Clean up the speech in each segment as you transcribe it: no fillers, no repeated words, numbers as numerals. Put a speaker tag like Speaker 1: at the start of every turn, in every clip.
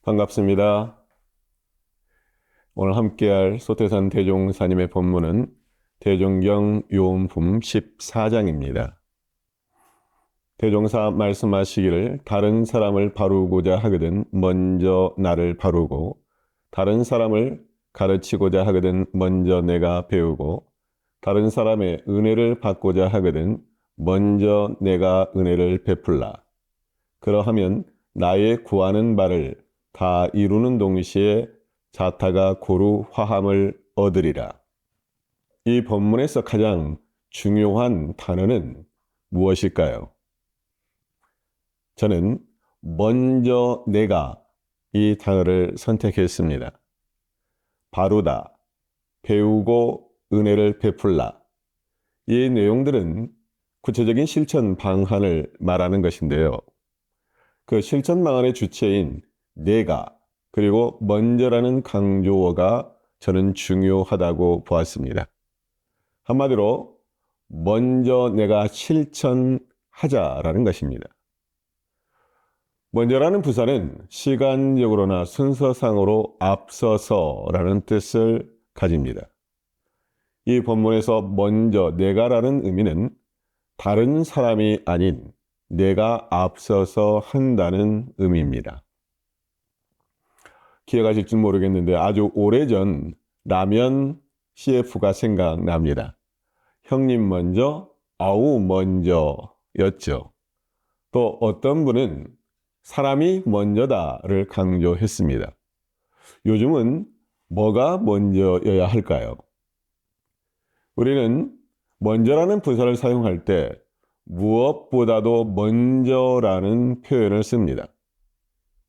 Speaker 1: 반갑습니다. 오늘 함께할 소태산 대종사님의 본문은 대종경 요음품 14장입니다. 대종사 말씀하시기를 다른 사람을 바루고자 하거든 먼저 나를 바루고 다른 사람을 가르치고자 하거든 먼저 내가 배우고 다른 사람의 은혜를 받고자 하거든 먼저 내가 은혜를 베풀라. 그러하면 나의 구하는 바를 다 이루는 동시에 자타가 고루 화함을 얻으리라. 이 본문에서 가장 중요한 단어는 무엇일까요? 저는 먼저 내가 이 단어를 선택했습니다. 바루다, 배우고 은혜를 베풀라. 이 내용들은 구체적인 실천 방안을 말하는 것인데요. 그 실천 방안의 주체인 내가 그리고 먼저라는 강조어가 저는 중요하다고 보았습니다. 한마디로 먼저 내가 실천하자라는 것입니다. 먼저라는 부사는 시간적으로나 순서상으로 앞서서라는 뜻을 가집니다. 이 본문에서 먼저 내가라는 의미는 다른 사람이 아닌 내가 앞서서 한다는 의미입니다. 기억하실지 모르겠는데 아주 오래전 라면 CF가 생각납니다. 형님 먼저, 아우 먼저였죠. 또 어떤 분은 사람이 먼저다를 강조했습니다. 요즘은 뭐가 먼저여야 할까요? 우리는 먼저라는 부사를 사용할 때 무엇보다도 먼저라는 표현을 씁니다.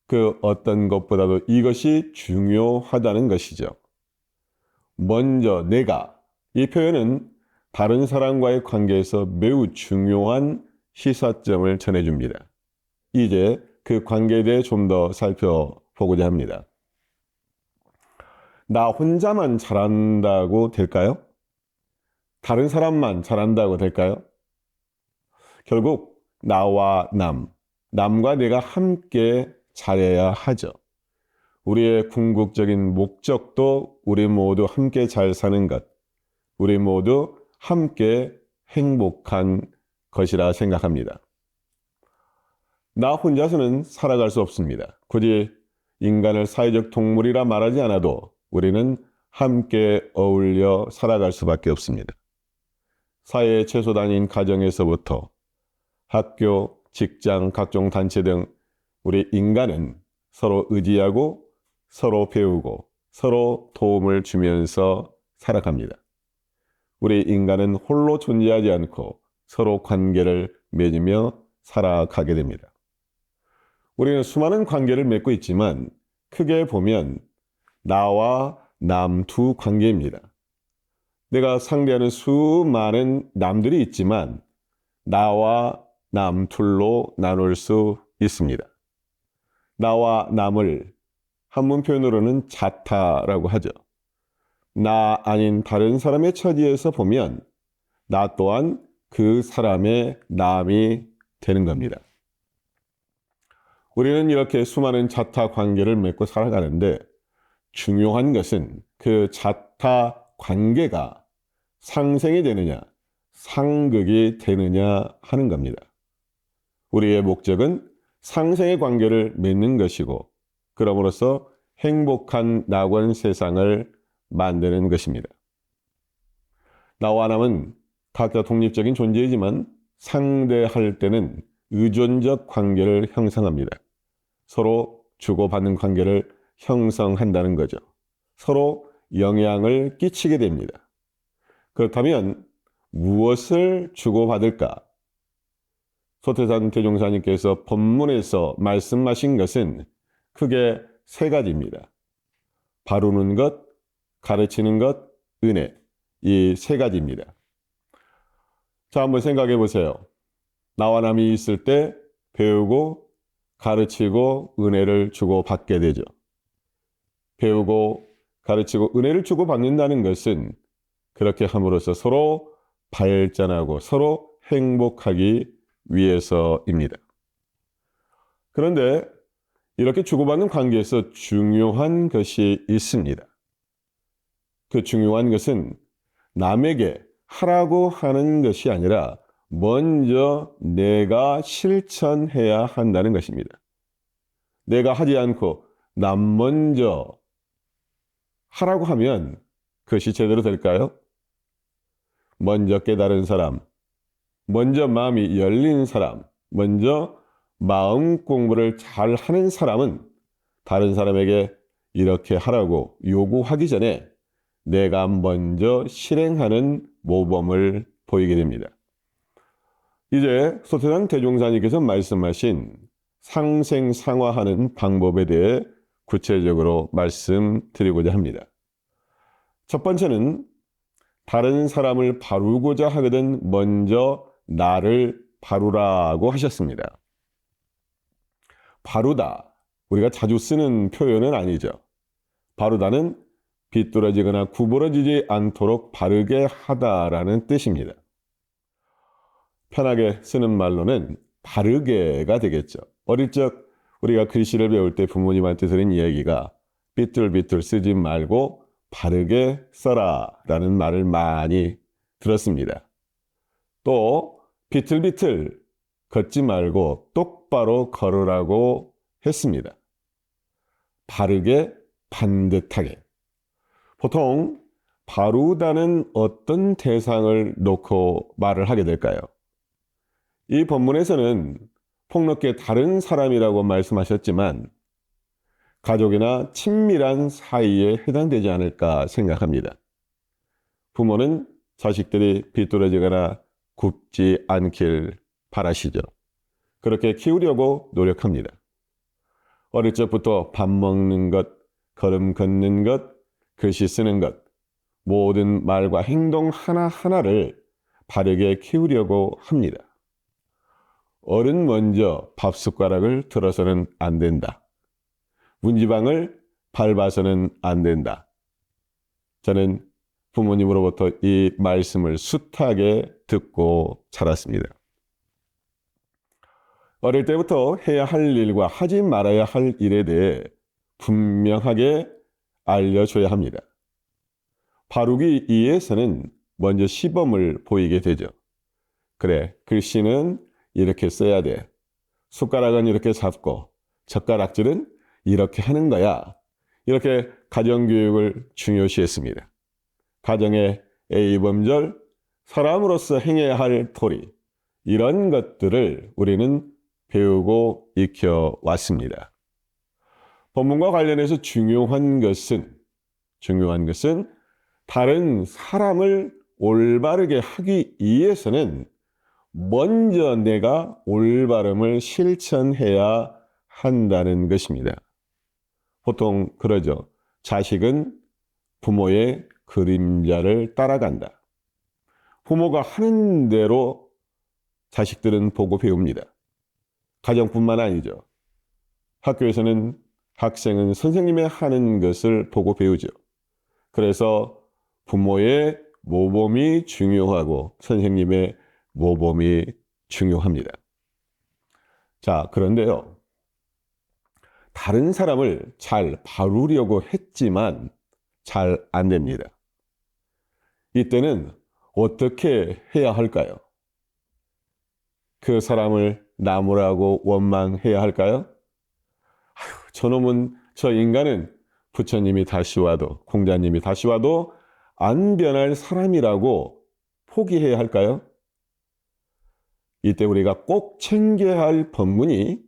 Speaker 1: 그 어떤 것보다도 이것이 중요하다는 것이죠. 먼저 내가 이 표현은 다른 사람과의 관계에서 매우 중요한 시사점을 전해줍니다. 이제 그 관계에 대해 좀 더 살펴보고자 합니다. 나 혼자만 잘한다고 될까요? 다른 사람만 잘한다고 될까요? 결국 나와 남과 내가 함께 잘해야 하죠. 우리의 궁극적인 목적도 우리 모두 함께 잘 사는 것, 우리 모두 함께 행복한 것이라 생각합니다. 나 혼자서는 살아갈 수 없습니다. 굳이 인간을 사회적 동물이라 말하지 않아도 우리는 함께 어울려 살아갈 수밖에 없습니다. 사회의 최소단인 가정에서부터 학교, 직장, 각종 단체 등 우리 인간은 서로 의지하고 서로 배우고 서로 도움을 주면서 살아갑니다. 우리 인간은 홀로 존재하지 않고 서로 관계를 맺으며 살아가게 됩니다. 우리는 수많은 관계를 맺고 있지만 크게 보면 나와 남 두 관계입니다. 내가 상대하는 수많은 남들이 있지만 나와 남 둘로 나눌 수 있습니다. 나와 남을 한문 표현으로는 자타라고 하죠. 나 아닌 다른 사람의 처지에서 보면 나 또한 그 사람의 남이 되는 겁니다. 우리는 이렇게 수많은 자타 관계를 맺고 살아가는데 중요한 것은 그 자타 관계가 상생이 되느냐, 상극이 되느냐 하는 겁니다. 우리의 목적은 상생의 관계를 맺는 것이고 그럼으로써 행복한 낙원 세상을 만드는 것입니다. 나와 남은 각자 독립적인 존재이지만 상대할 때는 의존적 관계를 형성합니다. 서로 주고받는 관계를 형성한다는 거죠. 서로 영향을 끼치게 됩니다. 그렇다면 무엇을 주고받을까? 소태산 대종사님께서 본문에서 말씀하신 것은 크게 세 가지입니다. 바루는 것, 가르치는 것, 은혜. 이 세 가지입니다. 자, 한번 생각해 보세요. 나와 남이 있을 때 배우고 가르치고 은혜를 주고받게 되죠. 배우고 가르치고 은혜를 주고받는다는 것은 그렇게 함으로써 서로 발전하고 서로 행복하기 위해서입니다. 그런데 이렇게 주고받는 관계에서 중요한 것이 있습니다. 그 중요한 것은 남에게 하라고 하는 것이 아니라 먼저 내가 실천해야 한다는 것입니다. 내가 하지 않고 남 먼저 하라고 하면 그것이 제대로 될까요? 먼저 깨달은 사람, 먼저 마음이 열린 사람, 먼저 마음 공부를 잘 하는 사람은 다른 사람에게 이렇게 하라고 요구하기 전에 내가 먼저 실행하는 모범을 보이게 됩니다. 이제 소태당 대종사님께서 말씀하신 상생상화하는 방법에 대해 구체적으로 말씀드리고자 합니다. 첫 번째는 다른 사람을 바루고자 하거든 먼저 나를 바루라고 하셨습니다. 바루다, 우리가 자주 쓰는 표현은 아니죠. 바루다는 비뚤어지거나 구부러지지 않도록 바르게 하다라는 뜻입니다. 편하게 쓰는 말로는 바르게가 되겠죠. 어릴 적 우리가 글씨를 배울 때 부모님한테 들은 이야기가 삐뚤삐뚤 쓰지 말고 바르게 써라 라는 말을 많이 들었습니다. 또 비틀비틀 걷지 말고 똑바로 걸으라고 했습니다. 바르게, 반듯하게. 보통 바루다는 어떤 대상을 놓고 말을 하게 될까요? 이 본문에서는 폭넓게 다른 사람이라고 말씀하셨지만 가족이나 친밀한 사이에 해당되지 않을까 생각합니다. 부모는 자식들이 비뚤어지거나 굽지 않길 바라시죠. 그렇게 키우려고 노력합니다. 어릴 적부터 밥 먹는 것, 걸음 걷는 것, 글씨 쓰는 것, 모든 말과 행동 하나하나를 바르게 키우려고 합니다. 어른 먼저 밥 숟가락을 들어서는 안 된다. 문지방을 밟아서는 안 된다. 저는 부모님으로부터 이 말씀을 숱하게 듣고 자랐습니다. 어릴 때부터 해야 할 일과 하지 말아야 할 일에 대해 분명하게 알려줘야 합니다. 바르기 위해서는 먼저 시범을 보이게 되죠. 그래, 글씨는 이렇게 써야 돼. 숟가락은 이렇게 잡고 젓가락질은 이렇게 하는 거야. 이렇게 가정교육을 중요시했습니다. 가정의 A범절, 사람으로서 행해야 할 도리, 이런 것들을 우리는 배우고 익혀왔습니다. 본문과 관련해서 중요한 것은 다른 사람을 올바르게 하기 위해서는 먼저 내가 올바름을 실천해야 한다는 것입니다. 보통 그러죠. 자식은 부모의 그림자를 따라간다. 부모가 하는 대로 자식들은 보고 배웁니다. 가정뿐만 아니죠. 학교에서는 학생은 선생님의 하는 것을 보고 배우죠. 그래서 부모의 모범이 중요하고 선생님의 모범이 중요합니다. 자, 그런데요. 다른 사람을 잘 바루려고 했지만 잘 안 됩니다. 이때는 어떻게 해야 할까요? 그 사람을 나무라고 원망해야 할까요? 아유, 저 인간은 부처님이 다시 와도 공자님이 다시 와도 안 변할 사람이라고 포기해야 할까요? 이때 우리가 꼭 챙겨야 할 법문이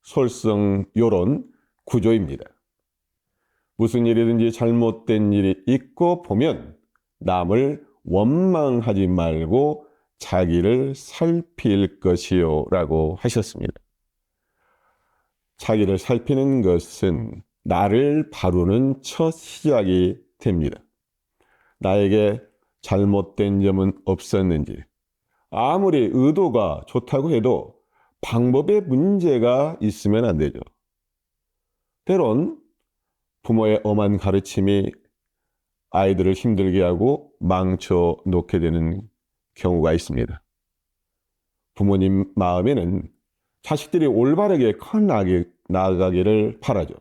Speaker 1: 솔성요론 구조입니다. 무슨 일이든지 잘못된 일이 있고 보면 남을 원망하지 말고 자기를 살필 것이요 라고 하셨습니다. 자기를 살피는 것은 나를 바루는 첫 시작이 됩니다. 나에게 잘못된 점은 없었는지, 아무리 의도가 좋다고 해도 방법에 문제가 있으면 안 되죠. 때론 부모의 엄한 가르침이 아이들을 힘들게 하고 망쳐 놓게 되는 경우가 있습니다. 부모님 마음에는 자식들이 올바르게 나아가기를 바라죠.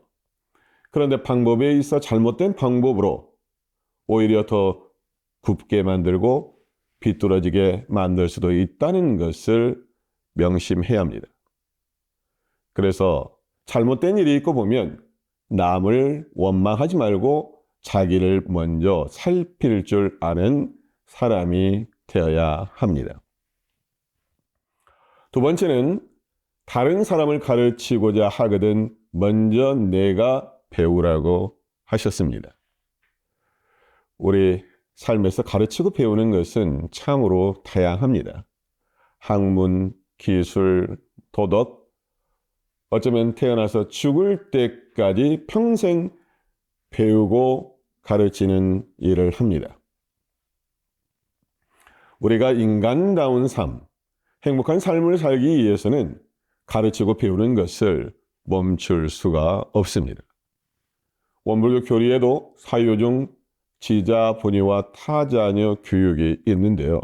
Speaker 1: 그런데 방법에 있어 잘못된 방법으로 오히려 더 굽게 만들고 비뚤어지게 만들 수도 있다는 것을 명심해야 합니다. 그래서 잘못된 일이 있고 보면 남을 원망하지 말고 자기를 먼저 살필 줄 아는 사람이 되어야 합니다. 두 번째는 다른 사람을 가르치고자 하거든 먼저 내가 배우라고 하셨습니다. 우리 삶에서 가르치고 배우는 것은 참으로 다양합니다. 학문, 기술, 도덕, 어쩌면 태어나서 죽을 때까지 평생 배우고 가르치는 일을 합니다. 우리가 인간다운 삶, 행복한 삶을 살기 위해서는 가르치고 배우는 것을 멈출 수가 없습니다. 원불교 교리에도 사유 중 지자, 본의와 타자녀 교육이 있는데요.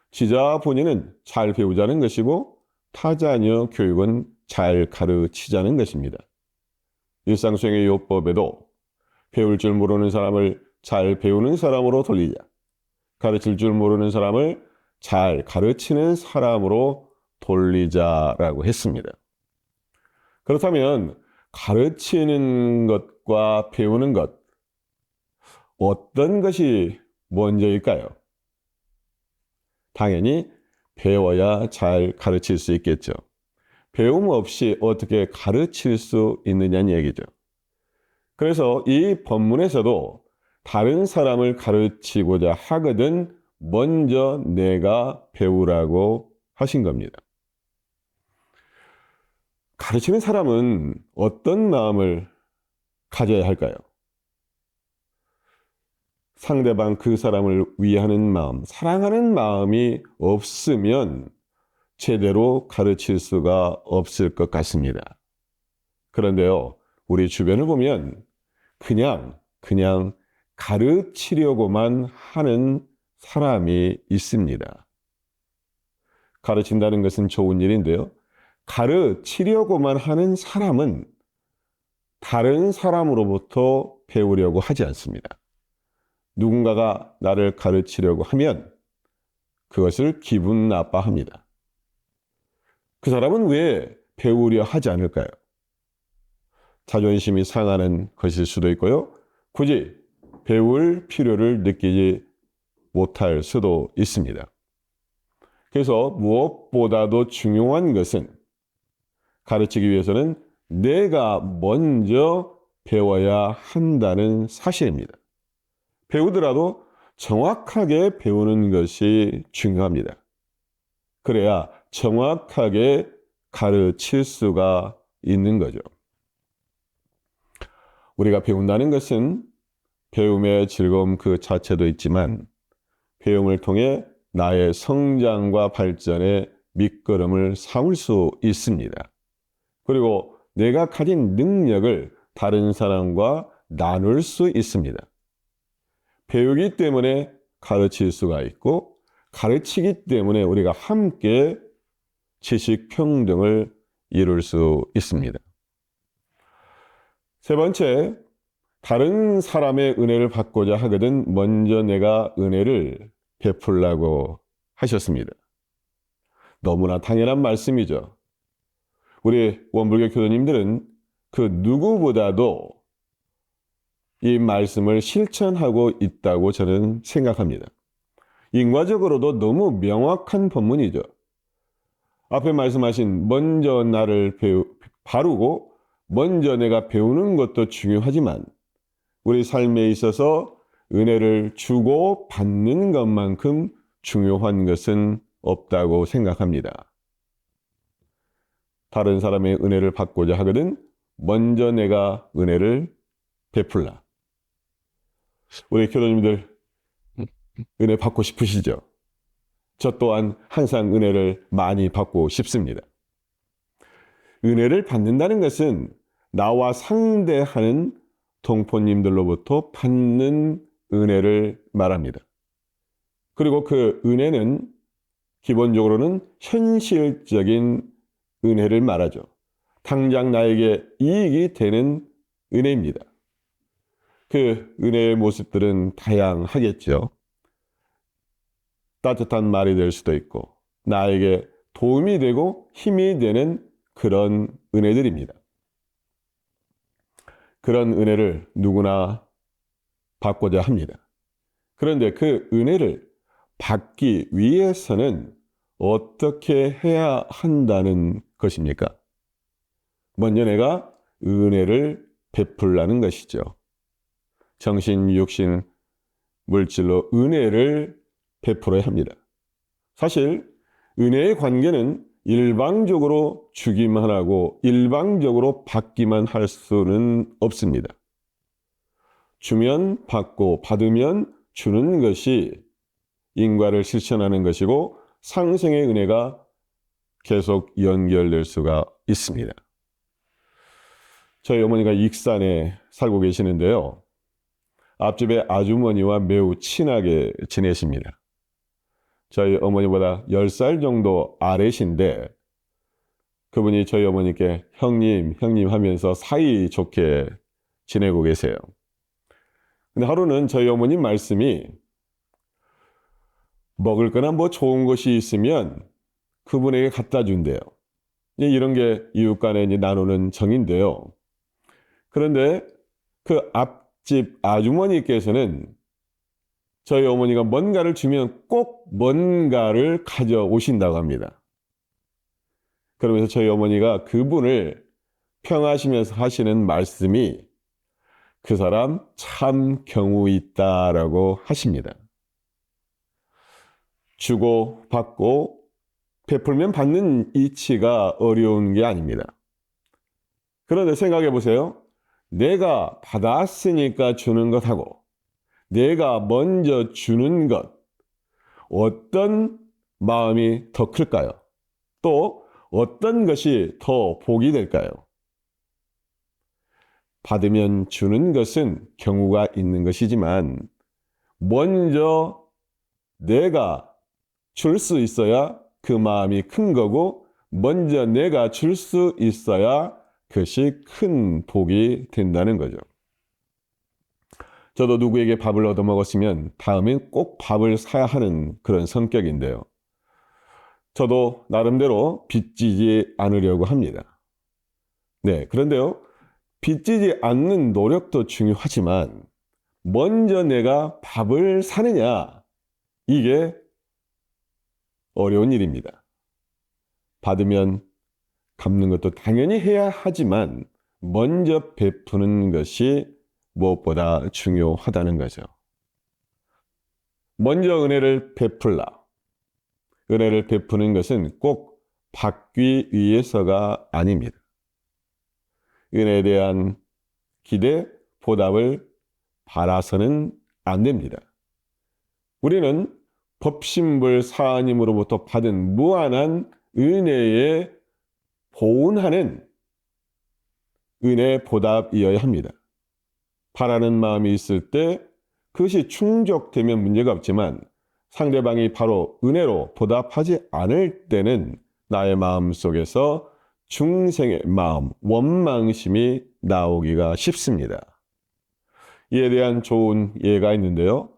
Speaker 1: 지자, 본의는 잘 배우자는 것이고 타자녀 교육은 잘 가르치자는 것입니다. 일상수행의 요법에도 배울 줄 모르는 사람을 잘 배우는 사람으로 돌리자, 가르칠 줄 모르는 사람을 잘 가르치는 사람으로 돌리자라고 했습니다. 그렇다면 가르치는 것과 배우는 것, 어떤 것이 먼저일까요? 당연히 배워야 잘 가르칠 수 있겠죠. 배움 없이 어떻게 가르칠 수 있느냐는 얘기죠. 그래서 이 본문에서도 다른 사람을 가르치고자 하거든 먼저 내가 배우라고 하신 겁니다. 가르치는 사람은 어떤 마음을 가져야 할까요? 상대방 그 사람을 위하는 마음, 사랑하는 마음이 없으면 제대로 가르칠 수가 없을 것 같습니다. 그런데요, 우리 주변을 보면 그냥 가르치려고만 하는 사람이 있습니다. 가르친다는 것은 좋은 일인데요. 가르치려고만 하는 사람은 다른 사람으로부터 배우려고 하지 않습니다. 누군가가 나를 가르치려고 하면 그것을 기분 나빠합니다. 그 사람은 왜 배우려 하지 않을까요? 자존심이 상하는 것일 수도 있고요. 굳이 배울 필요를 느끼지 못할 수도 있습니다. 그래서 무엇보다도 중요한 것은 가르치기 위해서는 내가 먼저 배워야 한다는 사실입니다. 배우더라도 정확하게 배우는 것이 중요합니다. 그래야 정확하게 가르칠 수가 있는 거죠. 우리가 배운다는 것은 배움의 즐거움 그 자체도 있지만 배움을 통해 나의 성장과 발전의 밑거름을 삼을 수 있습니다. 그리고 내가 가진 능력을 다른 사람과 나눌 수 있습니다. 배우기 때문에 가르칠 수가 있고 가르치기 때문에 우리가 함께 지식 평등을 이룰 수 있습니다. 세 번째, 다른 사람의 은혜를 받고자 하거든 먼저 내가 은혜를 베풀라고 하셨습니다. 너무나 당연한 말씀이죠. 우리 원불교 교도님들은 그 누구보다도 이 말씀을 실천하고 있다고 저는 생각합니다. 인과적으로도 너무 명확한 본문이죠. 앞에 말씀하신 먼저 나를 바르고 먼저 내가 배우는 것도 중요하지만 우리 삶에 있어서 은혜를 주고 받는 것만큼 중요한 것은 없다고 생각합니다. 다른 사람의 은혜를 받고자 하거든 먼저 내가 은혜를 베풀라. 우리 교도님들 은혜 받고 싶으시죠? 저 또한 항상 은혜를 많이 받고 싶습니다. 은혜를 받는다는 것은 나와 상대하는 동포님들로부터 받는 은혜를 말합니다. 그리고 그 은혜는 기본적으로는 현실적인 은혜를 말하죠. 당장 나에게 이익이 되는 은혜입니다. 그 은혜의 모습들은 다양하겠죠. 따뜻한 말이 될 수도 있고 나에게 도움이 되고 힘이 되는 그런 은혜들입니다. 그런 은혜를 누구나 받고자 합니다. 그런데 그 은혜를 받기 위해서는 어떻게 해야 한다는 것입니까? 먼저 내가 은혜를 베풀라는 것이죠. 정신, 육신, 물질로 은혜를 베풀어야 합니다. 사실 은혜의 관계는 일방적으로 주기만 하고 일방적으로 받기만 할 수는 없습니다. 주면 받고 받으면 주는 것이 인과를 실천하는 것이고 상생의 은혜가 계속 연결될 수가 있습니다. 저희 어머니가 익산에 살고 계시는데요. 앞집의 아주머니와 매우 친하게 지내십니다. 저희 어머니보다 10살 정도 아래신데 그분이 저희 어머니께 형님 하면서 사이 좋게 지내고 계세요. 근데 하루는 저희 어머님 말씀이 먹을 거나 뭐 좋은 것이 있으면 그분에게 갖다 준대요. 이런 게 이웃 간에 나누는 정인데요. 그런데 그 앞집 아주머니께서는 저희 어머니가 뭔가를 주면 꼭 뭔가를 가져오신다고 합니다. 그러면서 저희 어머니가 그분을 평하시면서 하시는 말씀이 그 사람 참 경우 있다라고 하십니다. 주고 받고 베풀면 받는 이치가 어려운 게 아닙니다. 그런데 생각해 보세요. 내가 받았으니까 주는 것하고 내가 먼저 주는 것, 어떤 마음이 더 클까요? 또 어떤 것이 더 복이 될까요? 받으면 주는 것은 경우가 있는 것이지만 먼저 내가 줄 수 있어야 그 마음이 큰 거고 먼저 내가 줄 수 있어야 그것이 큰 복이 된다는 거죠. 저도 누구에게 밥을 얻어먹었으면 다음엔 꼭 밥을 사야 하는 그런 성격인데요. 저도 나름대로 빚지지 않으려고 합니다. 네, 그런데요. 빚지지 않는 노력도 중요하지만 먼저 내가 밥을 사느냐 이게 어려운 일입니다. 받으면 갚는 것도 당연히 해야 하지만 먼저 베푸는 것이 무엇보다 중요하다는 거죠. 먼저 은혜를 베풀라. 은혜를 베푸는 것은 꼭 받기 위해서가 아닙니다. 은혜에 대한 기대, 보답을 바라서는 안 됩니다. 우리는 법신불 사하님으로부터 받은 무한한 은혜에 보은하는 은혜 보답이어야 합니다. 바라는 마음이 있을 때 그것이 충족되면 문제가 없지만 상대방이 바로 은혜로 보답하지 않을 때는 나의 마음 속에서 중생의 마음, 원망심이 나오기가 쉽습니다. 이에 대한 좋은 예가 있는데요.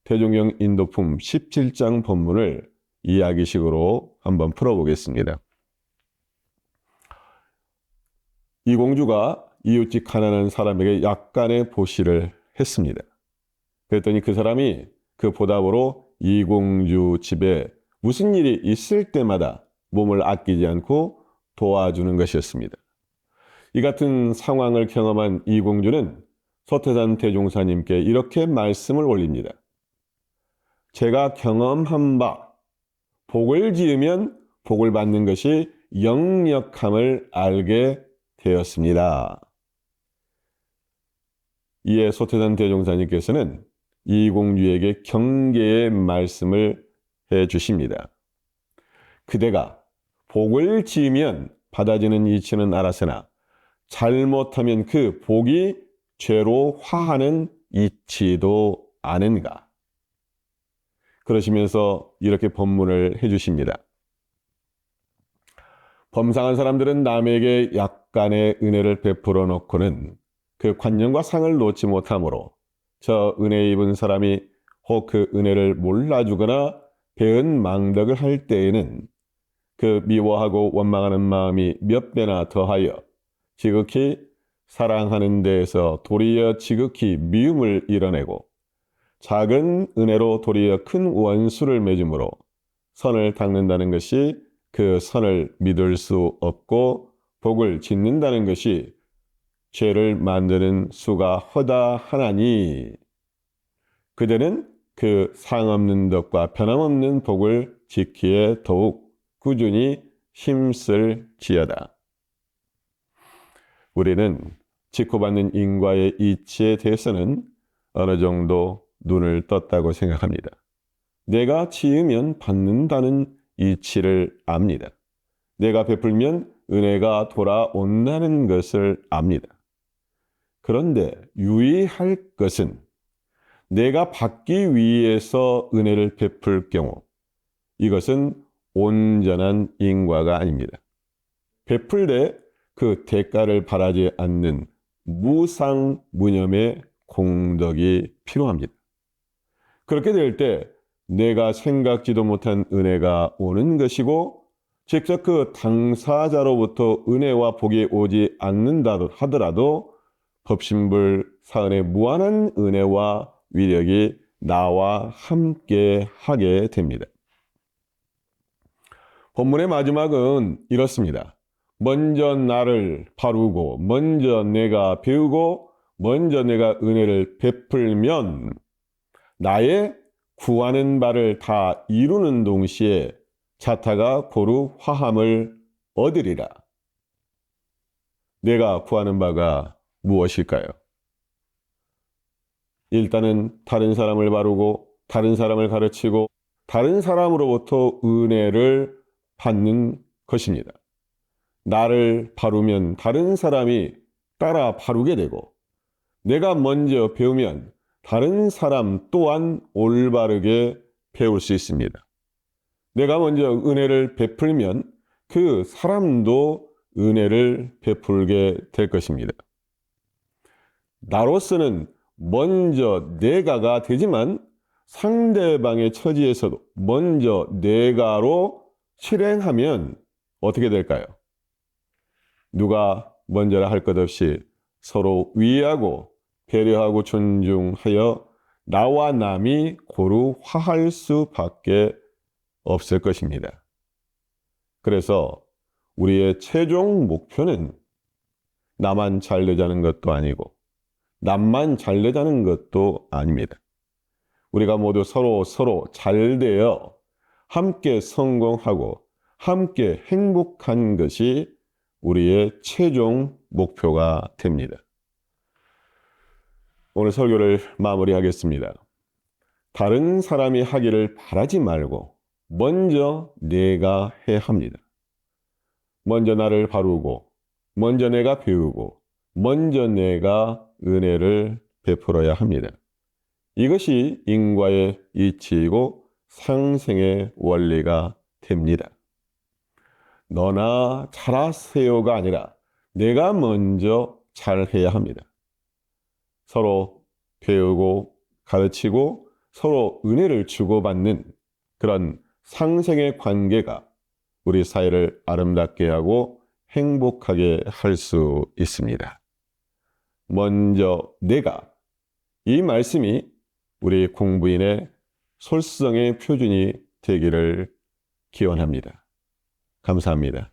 Speaker 1: 대종경 인도품 17장 본문을 이야기식으로 한번 풀어보겠습니다. 이 공주가 이웃집 가난한 사람에게 약간의 보시를 했습니다. 그랬더니 그 사람이 그 보답으로 이 공주 집에 무슨 일이 있을 때마다 몸을 아끼지 않고 도와주는 것이었습니다. 이 같은 상황을 경험한 이 공주는 서태산 대종사님께 이렇게 말씀을 올립니다. 제가 경험한 바 복을 지으면 복을 받는 것이 역력함을 알게 되었습니다. 이에 서태산 대종사님께서는 이 공주에게 경계의 말씀을 해 주십니다. 그대가 복을 지으면 받아지는 이치는 알았으나 잘못하면 그 복이 죄로 화하는 이치도 아는가. 그러시면서 이렇게 법문을 해 주십니다. 범상한 사람들은 남에게 약간의 은혜를 베풀어 놓고는 그 관념과 상을 놓지 못하므로 저 은혜 입은 사람이 혹 그 은혜를 몰라주거나 배은 망덕을 할 때에는 그 미워하고 원망하는 마음이 몇 배나 더하여 지극히 사랑하는 데에서 도리어 지극히 미움을 이뤄내고 작은 은혜로 도리어 큰 원수를 맺음으로 선을 닦는다는 것이 그 선을 믿을 수 없고 복을 짓는다는 것이 죄를 만드는 수가 허다하나니 그대는 그 상없는 덕과 변함없는 복을 지키에 더욱 꾸준히 힘쓸지어다. 우리는 직후받는 인과의 이치에 대해서는 어느 정도 눈을 떴다고 생각합니다. 내가 지으면 받는다는 이치를 압니다. 내가 베풀면 은혜가 돌아온다는 것을 압니다. 그런데 유의할 것은 내가 받기 위해서 은혜를 베풀 경우 이것은 온전한 인과가 아닙니다. 베풀되 그 대가를 바라지 않는 무상무념의 공덕이 필요합니다. 그렇게 될 때 내가 생각지도 못한 은혜가 오는 것이고 직접 그 당사자로부터 은혜와 복이 오지 않는다 하더라도 법신불 사은의 무한한 은혜와 위력이 나와 함께 하게 됩니다. 본문의 마지막은 이렇습니다. 먼저 나를 바루고 먼저 내가 배우고 먼저 내가 은혜를 베풀면 나의 구하는 바를 다 이루는 동시에 자타가 고루 화함을 얻으리라. 내가 구하는 바가 무엇일까요? 일단은 다른 사람을 바르고 다른 사람을 가르치고 다른 사람으로부터 은혜를 받는 것입니다. 나를 바르면 다른 사람이 따라 바르게 되고 내가 먼저 배우면 다른 사람 또한 올바르게 배울 수 있습니다. 내가 먼저 은혜를 베풀면 그 사람도 은혜를 베풀게 될 것입니다. 나로서는 먼저 내가가 되지만 상대방의 처지에서도 먼저 내가로 실행하면 어떻게 될까요? 누가 먼저라 할 것 없이 서로 위하고 배려하고 존중하여 나와 남이 고루 화할 수밖에 없을 것입니다. 그래서 우리의 최종 목표는 나만 잘 되자는 것도 아니고 남만 잘 되자는 것도 아닙니다. 우리가 모두 서로 잘 되어 함께 성공하고 함께 행복한 것이 우리의 최종 목표가 됩니다. 오늘 설교를 마무리하겠습니다. 다른 사람이 하기를 바라지 말고 먼저 내가 해야 합니다. 먼저 나를 바르고 먼저 내가 배우고 먼저 내가 은혜를 베풀어야 합니다. 이것이 인과의 이치이고 상생의 원리가 됩니다. 너나 잘하세요가 아니라 내가 먼저 잘해야 합니다. 서로 배우고 가르치고 서로 은혜를 주고받는 그런 상생의 관계가 우리 사회를 아름답게 하고 행복하게 할 수 있습니다. 먼저 내가, 이 말씀이 우리 공부인의 솔성의 표준이 되기를 기원합니다. 감사합니다.